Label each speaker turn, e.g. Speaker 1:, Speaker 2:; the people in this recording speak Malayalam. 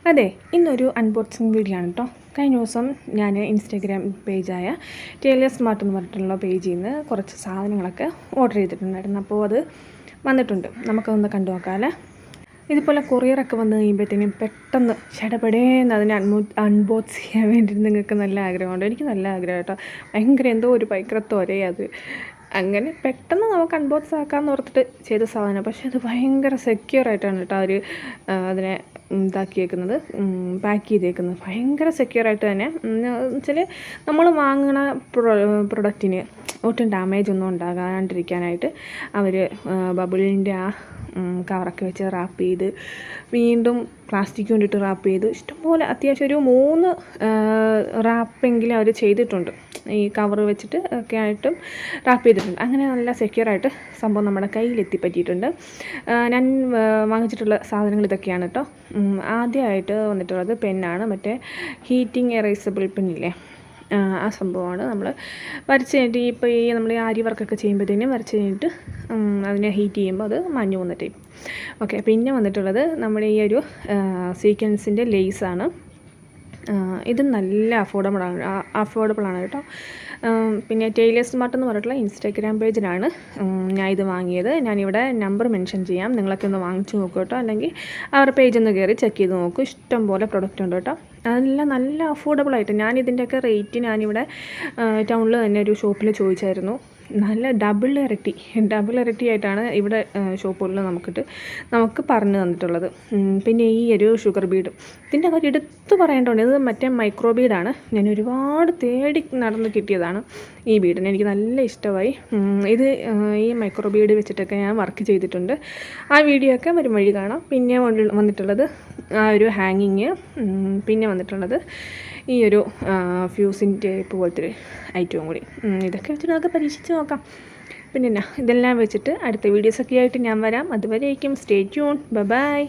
Speaker 1: അതെ, ഇന്നൊരു അൺബോക്സിങ് വീഡിയോ ആണ് കേട്ടോ. കഴിഞ്ഞ ദിവസം ഞാൻ ഇൻസ്റ്റാഗ്രാം പേജായ ടൈലർ സ്മാർട്ട് എന്ന് പറഞ്ഞിട്ടുള്ള പേജിൽ നിന്ന് കുറച്ച് സാധനങ്ങളൊക്കെ ഓർഡർ ചെയ്തിട്ടുണ്ടായിരുന്നു. അപ്പോൾ അത് വന്നിട്ടുണ്ട്. നമുക്കതൊന്ന് കണ്ടു നോക്കാമല്ലേ. ഇതുപോലെ കൊറിയറൊക്കെ വന്ന് കഴിയുമ്പോഴത്തേനും പെട്ടെന്ന് ചടപടേന്ന് അതിനെ അൺബോക്സ് ചെയ്യാൻ വേണ്ടിയിട്ട് നിങ്ങൾക്ക് നല്ല ആഗ്രഹമുണ്ട്. എനിക്ക് നല്ല ആഗ്രഹം കേട്ടോ. ഭയങ്കര എന്തോ ഒരു ഭയങ്കര ത്വരയത്. അങ്ങനെ പെട്ടെന്ന് നമുക്ക് അൺബോക്സ് ആക്കാമെന്ന് ഓർത്തിട്ട് ചെയ്ത സാധനം. പക്ഷേ അത് ഭയങ്കര സെക്യൂറായിട്ടാണ് കേട്ടോ അവർ അതിനെ ഇതാക്കിയേക്കുന്നത്, പാക്ക് ചെയ്തേക്കുന്നത്. ഭയങ്കര സെക്യൂറായിട്ട് തന്നെ വെച്ചാൽ നമ്മൾ വാങ്ങണ പ്രൊഡക്റ്റിന് ഒട്ടും ഡാമേജ് ഒന്നും ഉണ്ടാകാണ്ടിരിക്കാനായിട്ട് അവർ ബബിളിൻ്റെ ആ കവറൊക്കെ വെച്ച് റാപ്പ് ചെയ്ത് വീണ്ടും പ്ലാസ്റ്റിക് കൊണ്ടിട്ട് റാപ്പ് ചെയ്ത് ഇഷ്ടംപോലെ അത്യാവശ്യം ഒരു 3 റാപ്പെങ്കിലും അവർ ചെയ്തിട്ടുണ്ട്. ഈ കവർ വെച്ചിട്ട് ഒക്കെ ആയിട്ടും റാപ്പ് ചെയ്തിട്ടുണ്ട്. അങ്ങനെ നല്ല സെക്യൂറായിട്ട് സംഭവം നമ്മുടെ കയ്യിലെത്തി പറ്റിയിട്ടുണ്ട്. ഞാൻ വാങ്ങിച്ചിട്ടുള്ള സാധനങ്ങൾ ഇതൊക്കെയാണ് കേട്ടോ. ആദ്യമായിട്ട് വന്നിട്ടുള്ളത് പെന്നാണ്. മറ്റേ ഹീറ്റിംഗ് എറേസബിൾ പെന്നില്ലേ, ആ സംഭവമാണ്. നമ്മൾ വരച്ച് കഴിഞ്ഞിട്ട് ഇപ്പോൾ ഈ നമ്മൾ ആരി വർക്കൊക്കെ ചെയ്യുമ്പോഴത്തേനും വരച്ച് കഴിഞ്ഞിട്ട് അതിനെ ഹീറ്റ് ചെയ്യുമ്പോൾ അത് മാഞ്ഞു പോകുന്ന ടൈപ്പ്. ഓക്കെ, പിന്നെ വന്നിട്ടുള്ളത് നമ്മുടെ ഈ ഒരു സീക്വൻസിൻ്റെ ലേസാണ്. ഇത് നല്ല അഫോർഡബിളാണ് കേട്ടോ. പിന്നെ ടൈലർ സ്മാർട്ട് എന്ന് പറഞ്ഞിട്ടുള്ള ഇൻസ്റ്റാഗ്രാം പേജിലാണ് ഞാൻ ഇത് വാങ്ങിയത്. ഞാനിവിടെ നമ്പർ മെൻഷൻ ചെയ്യാം, നിങ്ങളൊക്കെ ഒന്ന് വാങ്ങിച്ച് നോക്കൂ കേട്ടോ. അല്ലെങ്കിൽ അവരുടെ പേജൊന്ന് കയറി ചെക്ക് ചെയ്ത് നോക്കൂ. ഇഷ്ടം പോലെ പ്രൊഡക്റ്റ് ഉണ്ട് കേട്ടോ. അതെല്ലാം നല്ല അഫോർഡബിളായിട്ട്. ഞാനിതിൻ്റെയൊക്കെ റേറ്റ് ഞാനിവിടെ ടൗണിൽ തന്നെ ഒരു ഷോപ്പിൽ ചോദിച്ചായിരുന്നു. നല്ല ഡബിൾ ഇരട്ടി ആയിട്ടാണ് ഇവിടെ ഷോപ്പുകളിൽ നമുക്ക് പറഞ്ഞു തന്നിട്ടുള്ളത്. പിന്നെ ഈ ഒരു ഷുഗർ ബീഡ്, ഇതിൻ്റെ കാര്യം എടുത്ത് പറയേണ്ടതുണ്ട്. ഇത് മറ്റേ മൈക്രോ ബീഡാണ്. ഞാൻ ഒരുപാട് തേടി നടന്ന് കിട്ടിയതാണ് ഈ ബീഡിന്. എനിക്ക് നല്ല ഇഷ്ടമായി. ഇത് ഈ മൈക്രോ ബീഡ് വെച്ചിട്ടൊക്കെ ഞാൻ വർക്ക് ചെയ്തിട്ടുണ്ട്. ആ വീഡിയോ ഒക്കെ വരും വഴി കാണാം. പിന്നെ വന്നിട്ടുള്ളത് ആ ഒരു ഹാങ്ങിങ്. പിന്നെ വന്നിട്ടുള്ളത് ഈ ഒരു ഫ്യൂസിങ് ടേപ്പ് പോലത്തെ ഒരു ഐറ്റവും കൂടി. ഇതൊക്കെ വെച്ചിട്ട് നമുക്ക് പരീക്ഷിച്ച് നോക്കാം. പിന്നെ ഇതെല്ലാം വെച്ചിട്ട് അടുത്ത വീഡിയോസൊക്കെ ആയിട്ട് ഞാൻ വരാം. അതുവരേക്കും സ്റ്റേ ട്യൂൺ. ബൈ.